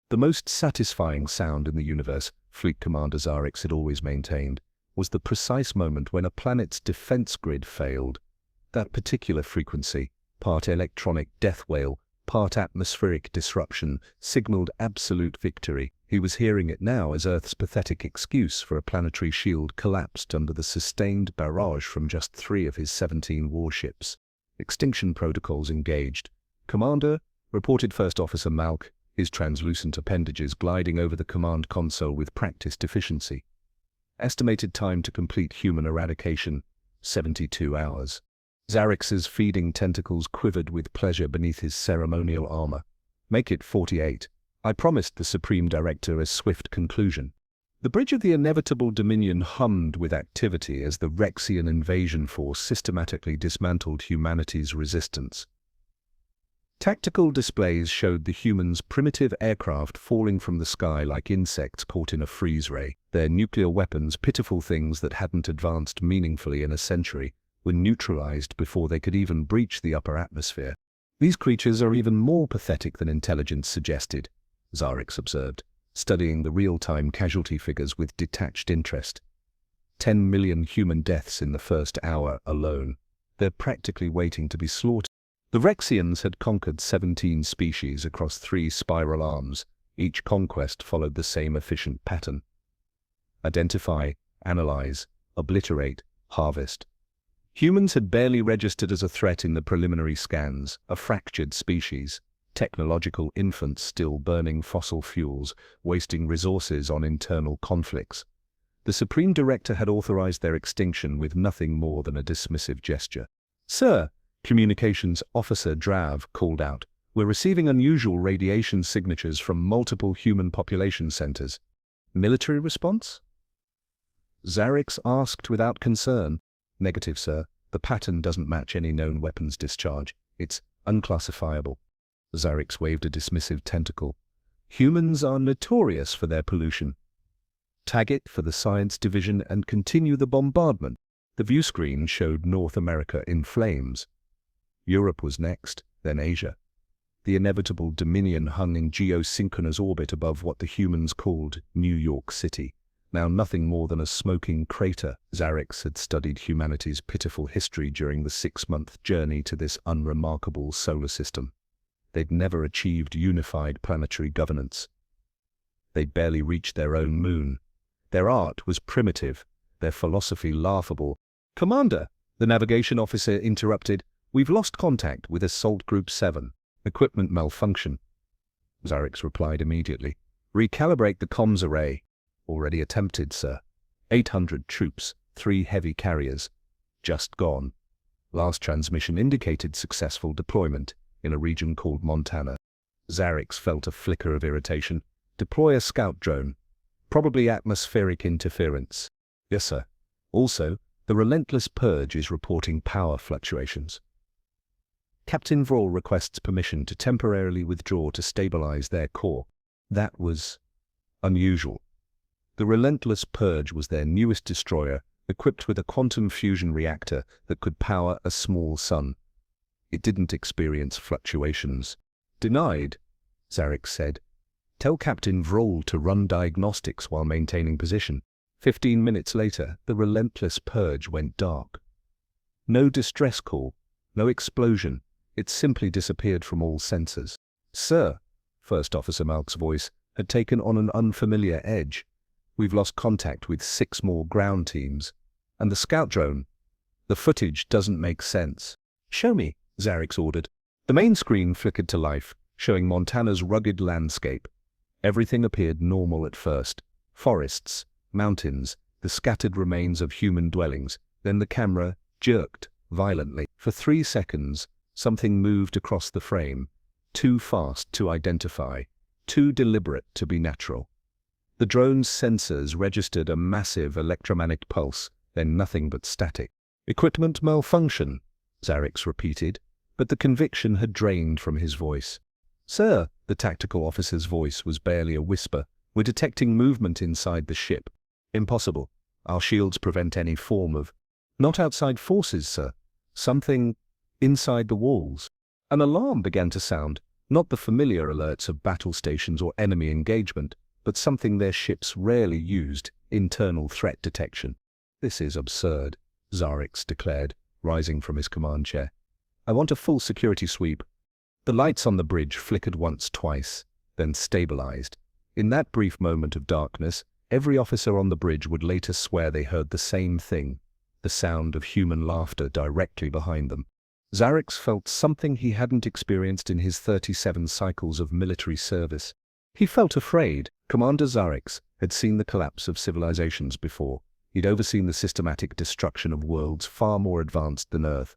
The most satisfying sound in the universe, Fleet Commander Zarix had always maintained, was the precise moment when a planet's defense grid failed. That particular frequency, part electronic death wail, part atmospheric disruption, signaled absolute victory. He was hearing it now as Earth's pathetic excuse for a planetary shield collapsed under the sustained barrage from just 3 of his 17 warships. Extinction protocols engaged. Commander, reported First Officer Malk, his translucent appendages gliding over the command console with practiced efficiency. Estimated time to complete human eradication, 72 hours. Zarix's feeding tentacles quivered with pleasure beneath his ceremonial armor. Make it 48. I promised the Supreme Director a swift conclusion. The bridge of the inevitable Dominion hummed with activity as the Rexian invasion force systematically dismantled humanity's resistance. Tactical displays showed the humans' primitive aircraft falling from the sky like insects caught in a freeze ray. Their nuclear weapons, pitiful things that hadn't advanced meaningfully in a century, were neutralized before they could even breach the upper atmosphere. These creatures are even more pathetic than intelligence suggested, Zarix observed, studying the real-time casualty figures with detached interest. 10 million human deaths in the first hour alone. They're practically waiting to be slaughtered. The Rexians had conquered 17 species across 3 spiral arms. Each conquest followed the same efficient pattern. Identify, analyze, obliterate, harvest. Humans had barely registered as a threat in the preliminary scans, a fractured species, technological infants still burning fossil fuels, wasting resources on internal conflicts. The Supreme Director had authorized their extinction with nothing more than a dismissive gesture. "Sir," Communications Officer Drav called out, "we're receiving unusual radiation signatures from multiple human population centers." Military response? Zarix asked without concern. "Negative, sir. The pattern doesn't match any known weapons discharge. It's unclassifiable." Zarix waved a dismissive tentacle. "Humans are notorious for their pollution. Tag it for the Science Division and continue the bombardment." The view screen showed North America in flames. Europe was next, then Asia. The inevitable Dominion hung in geosynchronous orbit above what the humans called New York City. Now nothing more than a smoking crater. Zarix had studied humanity's pitiful history during the 6-month journey to this unremarkable solar system. They'd never achieved unified planetary governance. They'd barely reached their own moon. Their art was primitive, their philosophy laughable. "Commander," the navigation officer interrupted, "we've lost contact with Assault Group 7. Equipment malfunction." Zarix replied immediately. "Recalibrate the comms array." "Already attempted, sir. 800 troops, 3 heavy carriers. Just gone. Last transmission indicated successful deployment in a region called Montana." Zarix felt a flicker of irritation. "Deploy a scout drone. Probably atmospheric interference." "Yes, sir. Also, the Relentless Purge is reporting power fluctuations. Captain Vrol requests permission to temporarily withdraw to stabilize their core." That was unusual. The Relentless Purge was their newest destroyer, equipped with a quantum fusion reactor that could power a small sun. It didn't experience fluctuations. "Denied," Zarix said. "Tell Captain Vrol to run diagnostics while maintaining position." 15 minutes later, the Relentless Purge went dark. No distress call, no explosion. It simply disappeared from all sensors. "Sir," First Officer Malk's voice had taken on an unfamiliar edge. "We've lost contact with 6 more ground teams. And the scout drone. The footage doesn't make sense." "Show me," Zarix ordered. The main screen flickered to life, showing Montana's rugged landscape. Everything appeared normal at first. Forests, mountains, the scattered remains of human dwellings. Then the camera jerked violently. For 3 seconds, something moved across the frame. Too fast to identify, too deliberate to be natural. The drone's sensors registered a massive electromagnetic pulse, then nothing but static. "Equipment malfunction," Zarix repeated, but the conviction had drained from his voice. "Sir," the tactical officer's voice was barely a whisper, "we're detecting movement inside the ship." "Impossible. Our shields prevent any form of—" "Not outside forces, sir. Something inside the walls." An alarm began to sound. Not the familiar alerts of battle stations or enemy engagement, but something their ships rarely used: internal threat detection. "This is absurd," Zarix declared, rising from his command chair. "I want a full security sweep." The lights on the bridge flickered once, twice, then stabilized. In that brief moment of darkness, every officer on the bridge would later swear they heard the same thing: the sound of human laughter directly behind them. Zarix felt something he hadn't experienced in his 37 cycles of military service. He felt afraid. Commander Zarix had seen the collapse of civilizations before. He'd overseen the systematic destruction of worlds far more advanced than Earth.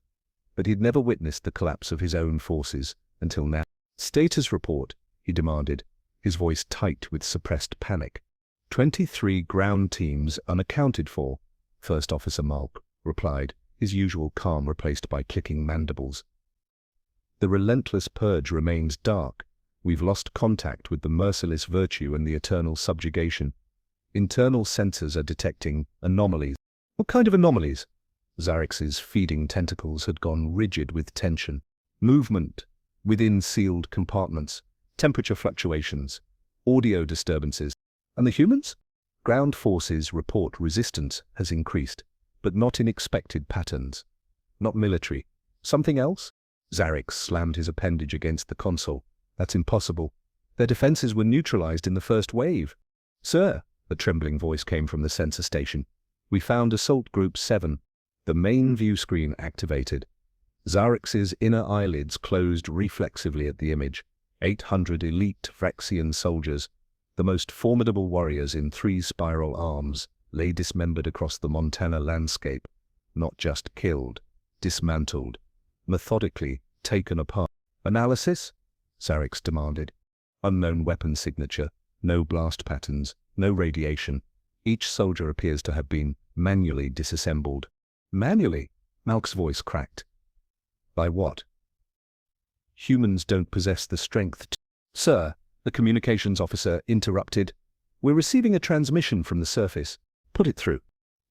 But he'd never witnessed the collapse of his own forces until now. "Status report," he demanded, his voice tight with suppressed panic. 23 ground teams unaccounted for," First Officer Malk replied, his usual calm replaced by clicking mandibles. "The relentless purge remains dark. We've lost contact with the merciless virtue and the eternal subjugation. Internal sensors are detecting anomalies." "What kind of anomalies?" Zarix's feeding tentacles had gone rigid with tension. "Movement within sealed compartments, temperature fluctuations, audio disturbances." "And the humans?" "Ground forces report resistance has increased, but not in expected patterns. Not military. Something else?" Zarix slammed his appendage against the console. "That's impossible. Their defenses were neutralized in the first wave." "Sir," a trembling voice came from the sensor station, "we found Assault Group 7. The main view screen activated." Zarix's inner eyelids closed reflexively at the image. 800 elite Vrexian soldiers, the most formidable warriors in 3 spiral arms, lay dismembered across the Montana landscape. Not just killed, dismantled, methodically taken apart. "Analysis?" Zarix demanded. "Unknown weapon signature, no blast patterns, no radiation. Each soldier appears to have been manually disassembled." "Manually?" Malk's voice cracked. "By what?" "Humans don't possess the strength to—" "Sir," the communications officer interrupted, "we're receiving a transmission from the surface. Put it through."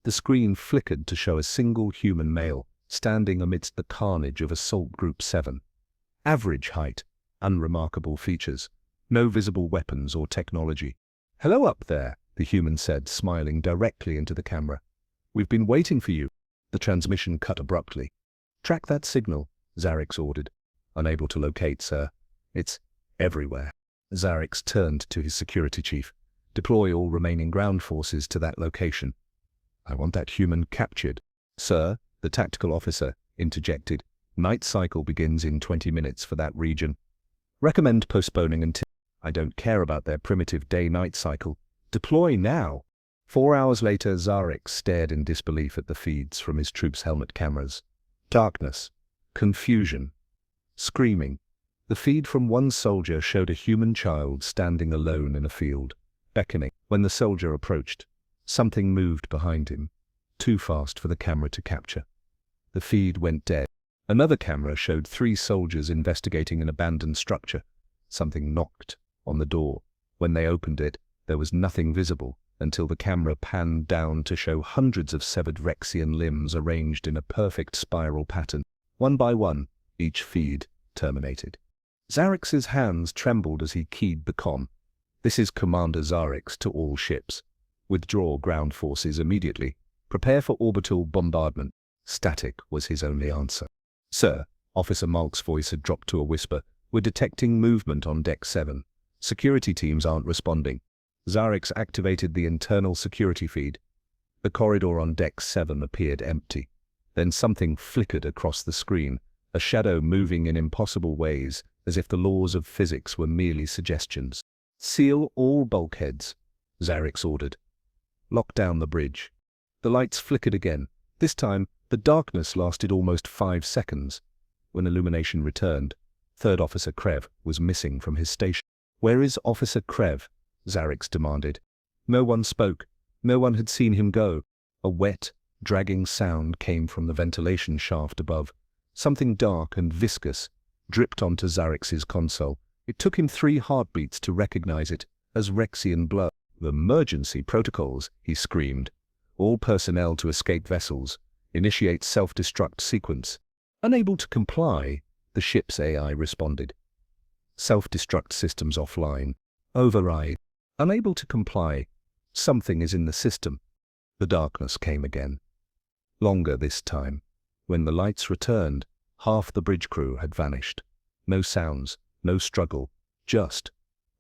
The screen flickered to show a single human male, standing amidst the carnage of Assault Group 7. Average height, unremarkable features, no visible weapons or technology. "Hello up there," the human said, smiling directly into the camera. "We've been waiting for you." The transmission cut abruptly. "Track that signal," Zarix ordered. "Unable to locate, sir. It's everywhere." Zarix turned to his security chief. "Deploy all remaining ground forces to that location." "I want that human captured." "Sir," the tactical officer interjected, "night cycle begins in 20 minutes for that region. Recommend postponing until—" "I don't care about their primitive day-night cycle. Deploy now." 4 hours later, Zarix stared in disbelief at the feeds from his troops' helmet cameras. Darkness, confusion, screaming. The feed from one soldier showed a human child standing alone in a field, beckoning. When the soldier approached, something moved behind him, too fast for the camera to capture. The feed went dead. Another camera showed 3 soldiers investigating an abandoned structure. Something knocked on the door. When they opened it, there was nothing visible until the camera panned down to show hundreds of severed Vrexian limbs arranged in a perfect spiral pattern. One by one, each feed terminated. Zarix's hands trembled as he keyed the comm. "This is Commander Zarix to all ships. Withdraw ground forces immediately. Prepare for orbital bombardment." Static was his only answer. "Sir," Officer Malk's voice had dropped to a whisper, "we're detecting movement on Deck 7. Security teams aren't responding." Zarix activated the internal security feed. The corridor on Deck 7 appeared empty. Then something flickered across the screen, a shadow moving in impossible ways, as if the laws of physics were merely suggestions. "Seal all bulkheads," Zarix ordered. "Lock down the bridge." The lights flickered again. This time, the darkness lasted almost 5 seconds. When illumination returned, Third Officer Krev was missing from his station. "Where is Officer Krev?" Zarix demanded. No one spoke. No one had seen him go. A wet, dragging sound came from the ventilation shaft above. Something dark and viscous dripped onto Zarix's console. It took him 3 heartbeats to recognize it as Rexian blood. "Emergency protocols," he screamed. "All personnel to escape vessels. Initiate self-destruct sequence." Unable to comply, the ship's AI responded. Self-destruct systems offline. Override. Unable to comply. Something is in the system. The darkness came again. Longer this time. When the lights returned, half the bridge crew had vanished. No sounds, no struggle, just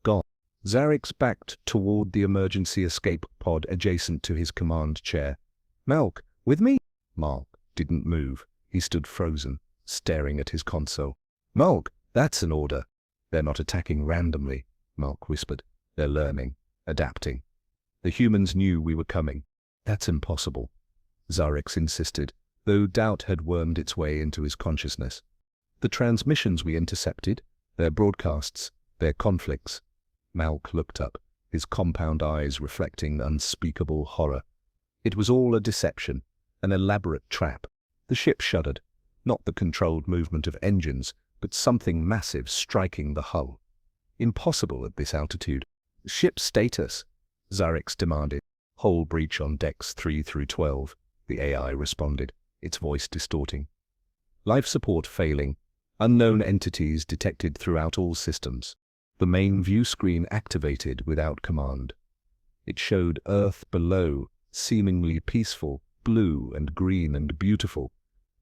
gone. Zarex backed toward the emergency escape pod adjacent to his command chair. "Malk, with me?" Malk didn't move. He stood frozen, staring at his console. "Malk, that's an order." "They're not attacking randomly," Malk whispered. "They're learning, adapting. The humans knew we were coming." "That's impossible," Zarex insisted, though doubt had wormed its way into his consciousness. "The transmissions we intercepted, their broadcasts, their conflicts." Malk looked up, his compound eyes reflecting unspeakable horror. It was all a deception, an elaborate trap. The ship shuddered, not the controlled movement of engines, but something massive striking the hull. Impossible at this altitude. "Ship status," Zarex demanded. "Hull breach on decks 3 through 12, the AI responded, its voice distorting. "Life support failing. Unknown entities detected throughout all systems." The main view screen activated without command. It showed Earth below, seemingly peaceful, blue and green and beautiful.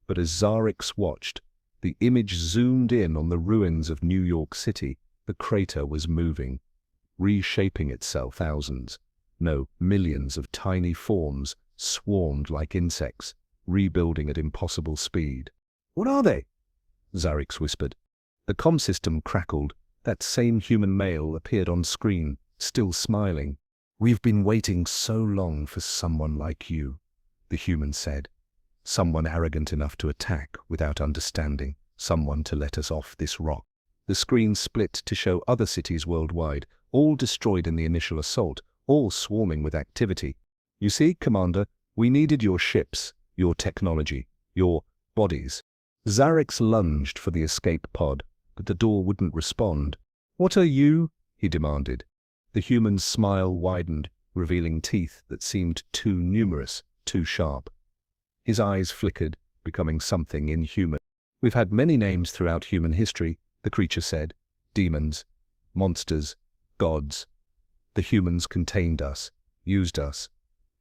But as Zarex watched, the image zoomed in on the ruins of New York City. The crater was moving, reshaping itself. Thousands, no, millions of tiny forms swarmed like insects, rebuilding at impossible speed. "What are they?" Zarex whispered. The comm system crackled. That same human male appeared on screen, still smiling. "We've been waiting so long for someone like you," the human said. "Someone arrogant enough to attack without understanding, someone to let us off this rock." The screen split to show other cities worldwide, all destroyed in the initial assault, all swarming with activity. "You see, Commander, we needed your ships, your technology, your bodies." Zarex lunged for the escape pod, but the door wouldn't respond. "What are you?" he demanded. The human's smile widened, revealing teeth that seemed too numerous, too sharp. His eyes flickered, becoming something inhuman. "We've had many names throughout human history," the creature said. "Demons, monsters, gods. The humans contained us, used us,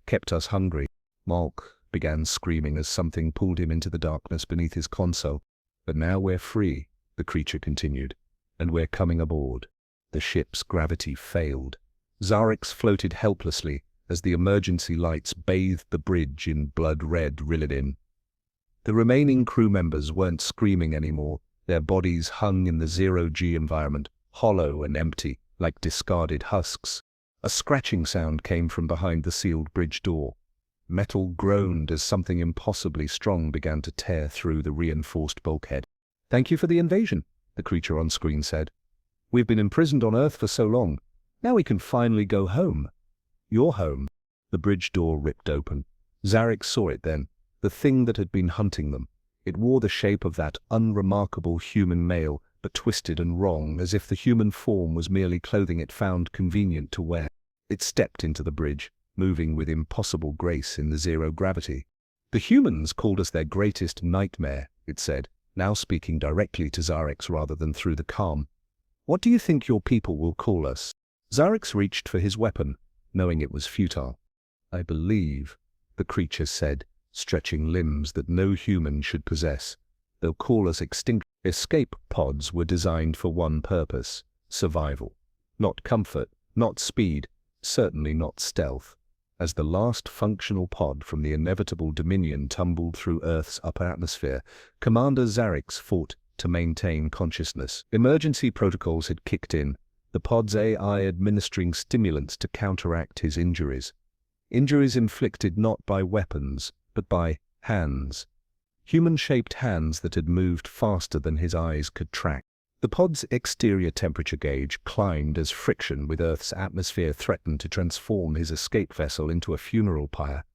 kept us hungry." Malk began screaming as something pulled him into the darkness beneath his console. "But now we're free," the creature continued, "and we're coming aboard." The ship's gravity failed. Zarex floated helplessly as the emergency lights bathed the bridge in blood-red Rilidin. The remaining crew members weren't screaming anymore. Their bodies hung in the zero-G environment, hollow and empty, like discarded husks. A scratching sound came from behind the sealed bridge door. Metal groaned as something impossibly strong began to tear through the reinforced bulkhead. "Thank you for the invasion," the creature on screen said. "We've been imprisoned on Earth for so long. Now we can finally go home." "Your home." The bridge door ripped open. Zarex saw it then, the thing that had been hunting them. It wore the shape of that unremarkable human male, but twisted and wrong, as if the human form was merely clothing it found convenient to wear. It stepped into the bridge, moving with impossible grace in the zero gravity. "The humans called us their greatest nightmare," it said, now speaking directly to Zarex rather than through the calm. "What do you think your people will call us?" Zarex reached for his weapon, knowing it was futile. "I believe," the creature said, stretching limbs that no human should possess, "they'll call us extinct." Escape pods were designed for one purpose: survival. Not comfort, not speed, certainly not stealth. As the last functional pod from the inevitable Dominion tumbled through Earth's upper atmosphere, Commander Zarex fought to maintain consciousness. Emergency protocols had kicked in, the pod's AI administering stimulants to counteract his injuries. Injuries inflicted not by weapons, but by hands. Human-shaped hands that had moved faster than his eyes could track. The pod's exterior temperature gauge climbed as friction with Earth's atmosphere threatened to transform his escape vessel into a funeral pyre.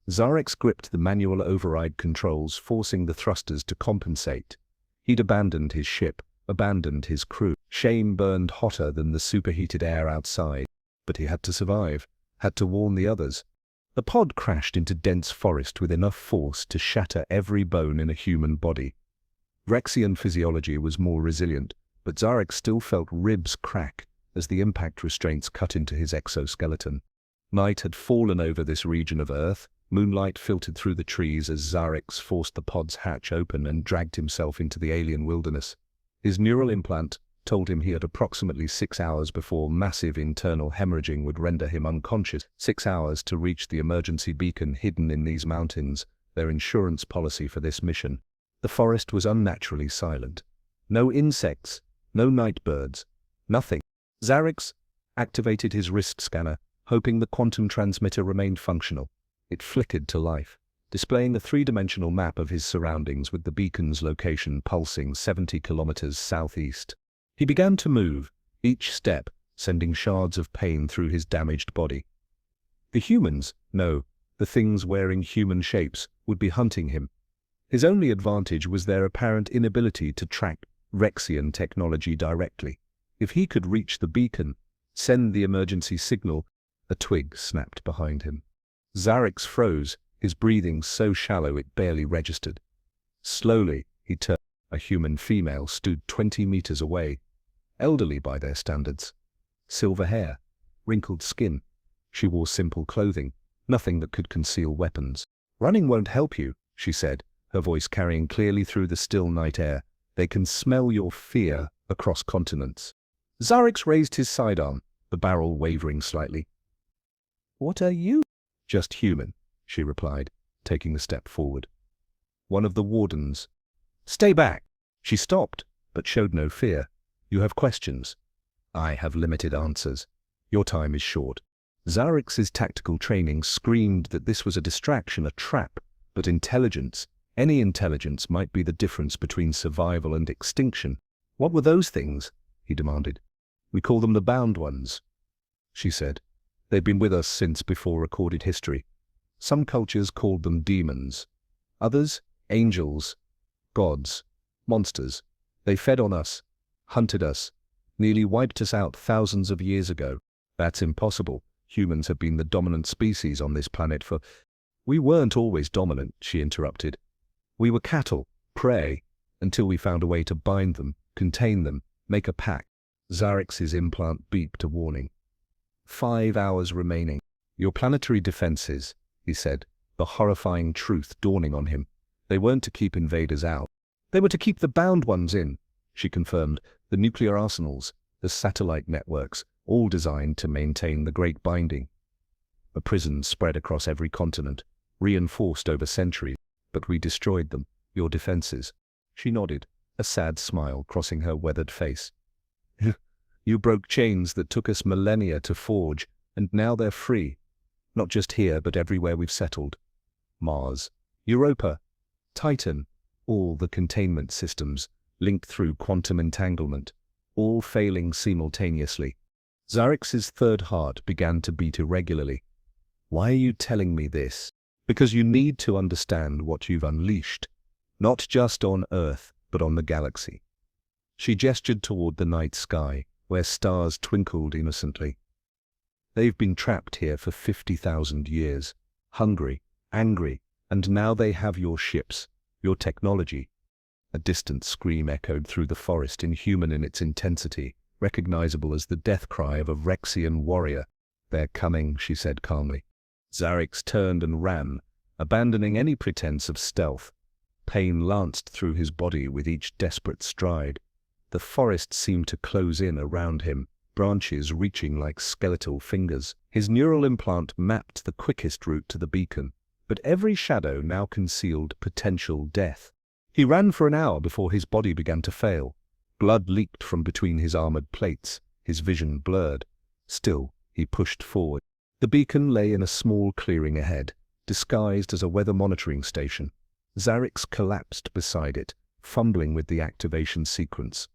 Zarex gripped the manual override controls, forcing the thrusters to compensate. He'd abandoned his ship, abandoned his crew. Shame burned hotter than the superheated air outside. But he had to survive, had to warn the others. The pod crashed into dense forest with enough force to shatter every bone in a human body. Rexian physiology was more resilient, but Zarek still felt ribs crack as the impact restraints cut into his exoskeleton. Night had fallen over this region of Earth. Moonlight filtered through the trees as Zarex forced the pod's hatch open and dragged himself into the alien wilderness. His neural implant told him he had approximately 6 hours before massive internal hemorrhaging would render him unconscious. 6 hours to reach the emergency beacon hidden in these mountains, their insurance policy for this mission. The forest was unnaturally silent. No insects, no night birds, nothing. Zarex activated his wrist scanner, hoping the quantum transmitter remained functional. It flickered to life, displaying a three-dimensional map of his surroundings with the beacon's location pulsing 70 kilometers southeast. He began to move, each step sending shards of pain through his damaged body. The humans, no, the things wearing human shapes, would be hunting him. His only advantage was their apparent inability to track Rexian technology directly. If he could reach the beacon, send the emergency signal, a twig snapped behind him. Zarex froze, his breathing so shallow it barely registered. Slowly, he turned. A human female stood 20 meters away, elderly by their standards. Silver hair, wrinkled skin. She wore simple clothing, nothing that could conceal weapons. "Running won't help you," she said, her voice carrying clearly through the still night air. "They can smell your fear across continents." Zarex raised his sidearm, the barrel wavering slightly. "What are you?" "Just human," she replied, taking a step forward. "One of the wardens." "Stay back!" She stopped, but showed no fear. "You have questions. I have limited answers. Your time is short." Zarex's tactical training screamed that this was a distraction, a trap, but intelligence, any intelligence, might be the difference between survival and extinction. "What were those things?" he demanded. "We call them the Bound Ones," she said. "They've been with us since before recorded history. Some cultures called them demons. Others, angels, gods, monsters. They fed on us, hunted us, nearly wiped us out thousands of years ago." "That's impossible. Humans have been the dominant species on this planet for—" "We weren't always dominant," she interrupted. "We were cattle, prey, until we found a way to bind them, contain them, make a pact." Zarex's implant beeped a warning. 5 hours remaining. "Your planetary defenses," he said, the horrifying truth dawning on him. "They weren't to keep invaders out. They were to keep the Bound Ones in," she confirmed. "The nuclear arsenals, the satellite networks, all designed to maintain the Great Binding. A prison spread across every continent, reinforced over centuries. But we destroyed them, your defenses." She nodded, a sad smile crossing her weathered face. "You broke chains that took us millennia to forge, and now they're free. Not just here, but everywhere we've settled. Mars, Europa, Titan, all the containment systems, linked through quantum entanglement, all failing simultaneously." Zarex's third heart began to beat irregularly. "Why are you telling me this?" "Because you need to understand what you've unleashed, not just on Earth, but on the galaxy." She gestured toward the night sky, where stars twinkled innocently. "They've been trapped here for 50,000 years, hungry, angry, and now they have your ships, your technology." A distant scream echoed through the forest, inhuman in its intensity, recognizable as the death cry of a Rexian warrior. "They're coming," she said calmly. Zarex turned and ran, abandoning any pretense of stealth. Pain lanced through his body with each desperate stride. The forest seemed to close in around him, branches reaching like skeletal fingers. His neural implant mapped the quickest route to the beacon, but every shadow now concealed potential death. He ran for an hour before his body began to fail. Blood leaked from between his armored plates, his vision blurred. Still, he pushed forward. The beacon lay in a small clearing ahead, disguised as a weather monitoring station. Zarex collapsed beside it, fumbling with the activation sequence.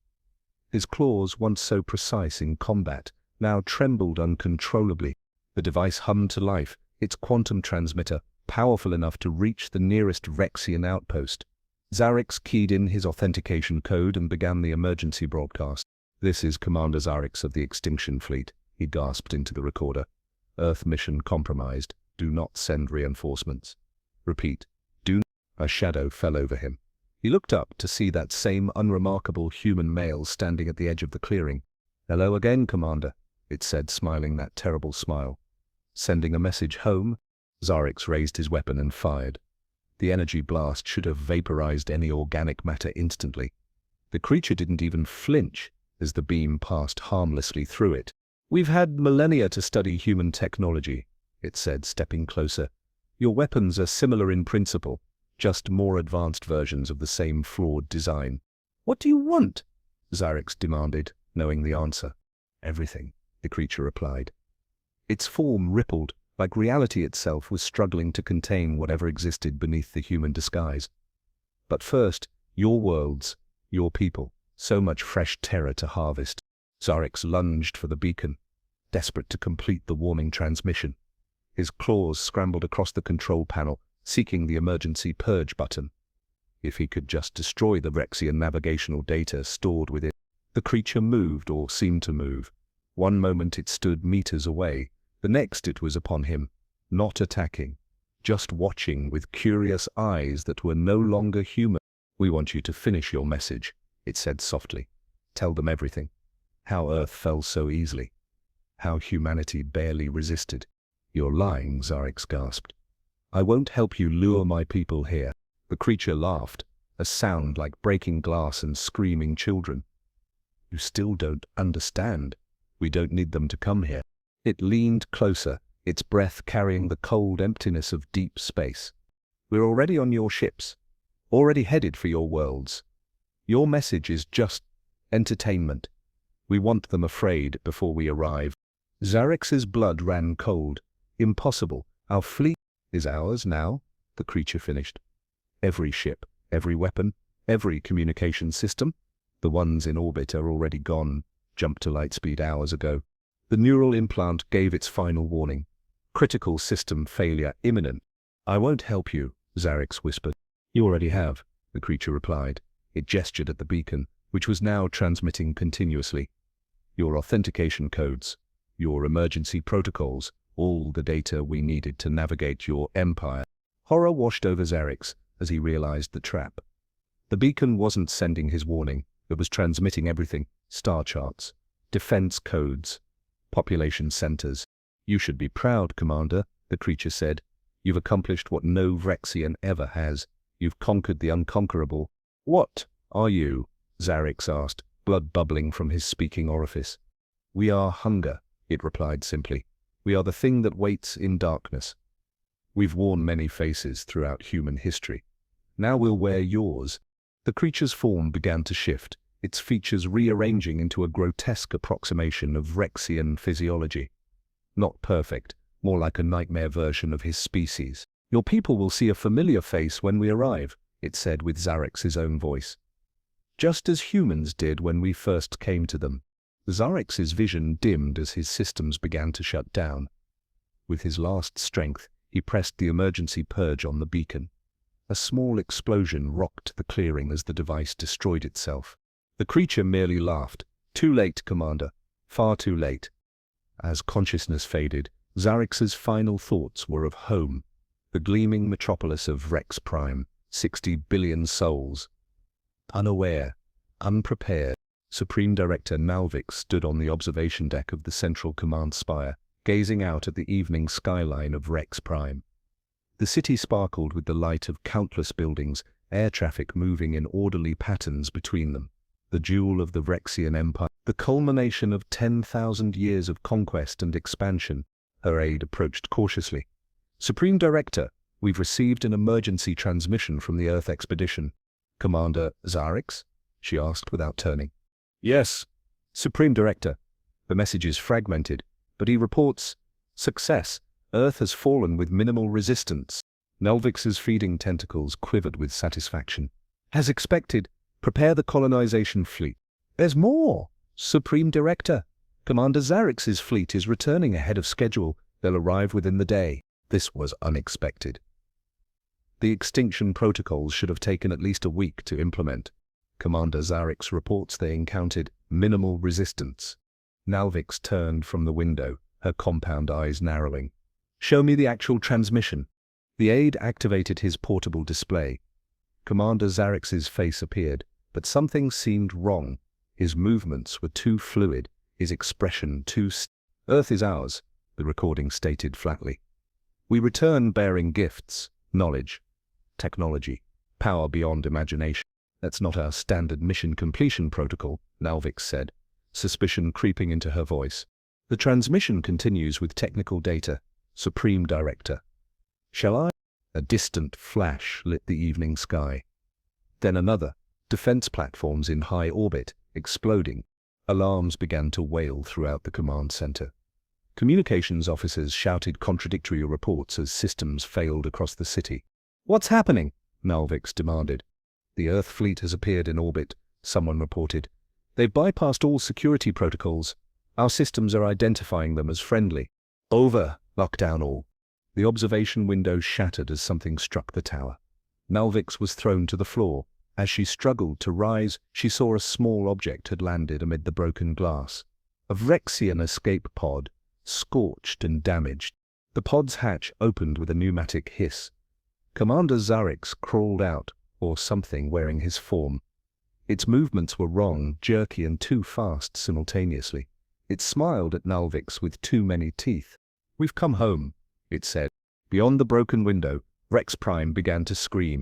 His claws, once so precise in combat, now trembled uncontrollably. The device hummed to life, its quantum transmitter powerful enough to reach the nearest Rexian outpost. Zarex keyed in his authentication code and began the emergency broadcast. "This is Commander Zarex of the Extinction Fleet," he gasped into the recorder. "Earth mission compromised. Do not send reinforcements. Repeat, do not." A shadow fell over him. He looked up to see that same unremarkable human male standing at the edge of the clearing. "Hello again, Commander," it said, smiling that terrible smile. "Sending a message home?" Zarix raised his weapon and fired. The energy blast should have vaporized any organic matter instantly. The creature didn't even flinch as the beam passed harmlessly through it. "We've had millennia to study human technology," it said, stepping closer. "Your weapons are similar in principle, just more advanced versions of the same flawed design." "What do you want?" Zarix demanded, knowing the answer. "Everything," the creature replied. Its form rippled, like reality itself was struggling to contain whatever existed beneath the human disguise. "But first, your worlds, your people, so much fresh terror to harvest." Zarix lunged for the beacon, desperate to complete the warning transmission. His claws scrambled across the control panel, seeking the emergency purge button. If he could just destroy the Rexian navigational data stored within. The creature moved, or seemed to move. One moment it stood meters away, the next it was upon him, not attacking, just watching with curious eyes that were no longer human. "We want you to finish your message," it said softly. "Tell them everything. How Earth fell so easily. How humanity barely resisted." "You're lying," Zarix gasped. "I won't help you lure my people here." The creature laughed, a sound like breaking glass and screaming children. "You still don't understand. We don't need them to come here." It leaned closer, its breath carrying the cold emptiness of deep space. "We're already on your ships, already headed for your worlds. Your message is just entertainment. We want them afraid before we arrive." Zarix's blood ran cold. "Impossible. Our fleet is ours now," the creature finished. "Every ship, every weapon, every communication system. The ones in orbit are already gone, jumped to lightspeed hours ago." The neural implant gave its final warning. "Critical system failure imminent." "I won't help you," Zarix whispered. "You already have," the creature replied. It gestured at the beacon, which was now transmitting continuously. "Your authentication codes, your emergency protocols, all the data we needed to navigate your empire." Horror washed over Zarix as he realized the trap. The beacon wasn't sending his warning, it was transmitting everything: star charts, defense codes, population centers. "You should be proud, Commander," the creature said. "You've accomplished what no Vrexian ever has. You've conquered the unconquerable." "What are you?" Zarix asked, blood bubbling from his speaking orifice. "We are hunger," it replied simply. "We are the thing that waits in darkness. We've worn many faces throughout human history. Now we'll wear yours." The creature's form began to shift, its features rearranging into a grotesque approximation of Rexian physiology. Not perfect, more like a nightmare version of his species. "Your people will see a familiar face when we arrive," it said with Zarix's own voice. "Just as humans did when we first came to them." Zarix's vision dimmed as his systems began to shut down. With his last strength, he pressed the emergency purge on the beacon. A small explosion rocked the clearing as the device destroyed itself. The creature merely laughed. "Too late, Commander. Far too late." As consciousness faded, Zarix's final thoughts were of home, the gleaming metropolis of Rex Prime, 60 billion souls. Unaware, unprepared, Supreme Director Nalvik stood on the observation deck of the Central Command Spire, gazing out at the evening skyline of Rex Prime. The city sparkled with the light of countless buildings, air traffic moving in orderly patterns between them. The jewel of the Rexian Empire, the culmination of 10,000 years of conquest and expansion. Her aide approached cautiously. "Supreme Director, we've received an emergency transmission from the Earth expedition." "Commander Zarix?" she asked without turning. "Yes, Supreme Director. The message is fragmented, but he reports success. Earth has fallen with minimal resistance." Nelvix's feeding tentacles quivered with satisfaction. "As expected, prepare the colonization fleet." "There's more, Supreme Director. Commander Zarix's fleet is returning ahead of schedule. They'll arrive within the day." This was unexpected. The extinction protocols should have taken at least a week to implement. Commander Zarix reports they encountered minimal resistance. Nalvix turned from the window, her compound eyes narrowing. "Show me the actual transmission." The aide activated his portable display. Commander Zarex's face appeared, but something seemed wrong. His movements were too fluid, his expression too Earth is ours, the recording stated flatly. We return bearing gifts, knowledge, technology, power beyond imagination. That's not our standard mission completion protocol, Nalvix said, suspicion creeping into her voice. The transmission continues with technical data, Supreme Director. Shall I? A distant flash lit the evening sky. Then another, defense platforms in high orbit, exploding. Alarms began to wail throughout the command center. Communications officers shouted contradictory reports as systems failed across the city. What's happening? Nalvix demanded. The Earth fleet has appeared in orbit, someone reported. They've bypassed all security protocols. Our systems are identifying them as friendly. Over. Lock down all. The observation window shattered as something struck the tower. Nalvix was thrown to the floor. As she struggled to rise, she saw a small object had landed amid the broken glass. A Vrexian escape pod, scorched and damaged. The pod's hatch opened with a pneumatic hiss. Commander Zarex crawled out, or something wearing his form. Its movements were wrong, jerky and too fast simultaneously. It smiled at Nalvix with too many teeth. We've come home, it said. Beyond the broken window, Rex Prime began to scream.